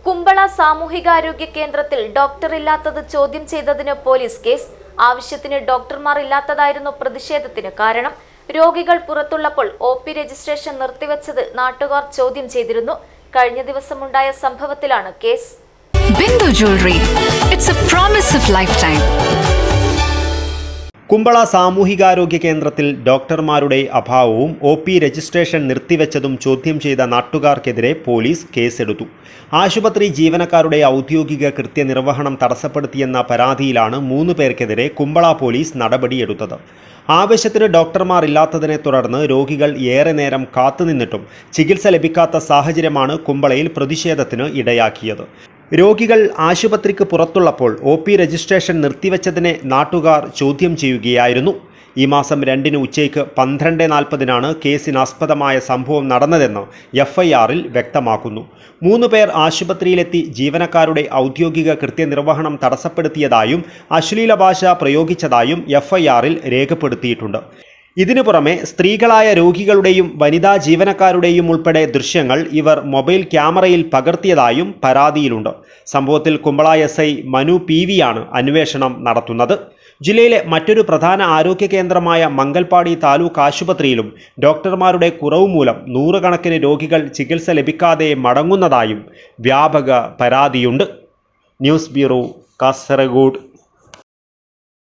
കുമ്പള സാമൂഹികാരോഗ്യ കേന്ദ്രത്തിൽ ഡോക്ടറില്ലാത്തത് ചോദ്യം ചെയ്തതിന് പോലീസ് കേസ്. ആവശ്യത്തിന് ഡോക്ടർമാർ ഇല്ലാത്തതായിരുന്നു പ്രതിഷേധത്തിന് കാരണം. രോഗികൾ പുറത്തുള്ളപ്പോൾ OP രജിസ്ട്രേഷൻ നിർത്തിവെച്ചത് നാട്ടുകാർ ചോദ്യം ചെയ്തിരുന്നു. കഴിഞ്ഞ ദിവസമുണ്ടായ സംഭവത്തിലാണ് case. Bindu Jewelry. It's a promise of lifetime. കുമ്പള സാമൂഹികാരോഗ്യ കേന്ദ്രത്തിൽ ഡോക്ടർമാരുടെ അഭാവവും OP രജിസ്ട്രേഷൻ നിർത്തിവെച്ചതും ചോദ്യം ചെയ്ത നാട്ടുകാർക്കെതിരെ പോലീസ് കേസെടുത്തു. ആശുപത്രി ജീവനക്കാരുടെ ഔദ്യോഗിക കൃത്യനിർവഹണം തടസ്സപ്പെടുത്തിയെന്ന പരാതിയിലാണ് 3 പേർക്കെതിരെ കുമ്പള പോലീസ് നടപടിയെടുത്തത്. ആവശ്യത്തിന് ഡോക്ടർമാർ ഇല്ലാത്തതിനെ തുടർന്ന് രോഗികൾ ഏറെ നേരം കാത്തുനിന്നിട്ടും ചികിത്സ ലഭിക്കാത്ത സാഹചര്യമാണ് കുമ്പളയിൽ പ്രതിഷേധത്തിന് ഇടയാക്കിയത്. രോഗികൾ ആശുപത്രിക്ക് പുറത്തുള്ളപ്പോൾ OP രജിസ്ട്രേഷൻ നിർത്തിവെച്ചതിനെ നാട്ടുകാർ ചോദ്യം ചെയ്യുകയായിരുന്നു. ഈ മാസം 2 ഉച്ചയ്ക്ക് 12:40 കേസിനാസ്പദമായ സംഭവം നടന്നതെന്ന് FIR-ൽ വ്യക്തമാക്കുന്നു. 3 പേർ ആശുപത്രിയിലെത്തി ജീവനക്കാരുടെ ഔദ്യോഗിക കൃത്യനിർവഹണം തടസ്സപ്പെടുത്തിയതായും അശ്ലീല ഭാഷ പ്രയോഗിച്ചതായും FIR-ൽ രേഖപ്പെടുത്തിയിട്ടുണ്ട്. ഇതിനു പുറമെ സ്ത്രീകളായ രോഗികളുടെയും വനിതാ ജീവനക്കാരുടെയും ഉൾപ്പെടെ ദൃശ്യങ്ങൾ ഇവർ മൊബൈൽ ക്യാമറയിൽ പകർത്തിയതായും പരാതിയിലുണ്ട്. സംഭവത്തിൽ കുമ്പള SI മനു PV ആണ് അന്വേഷണം നടത്തുന്നത്. ജില്ലയിലെ മറ്റൊരു പ്രധാന ആരോഗ്യ കേന്ദ്രമായ മംഗൽപാടി താലൂക്ക് ആശുപത്രിയിലും ഡോക്ടർമാരുടെ കുറവ് മൂലം 100 കണക്കിന് രോഗികൾ ചികിത്സ ലഭിക്കാതെ മടങ്ങുന്നതായും വ്യാപക പരാതിയുണ്ട്. News bureau, Kasaragod.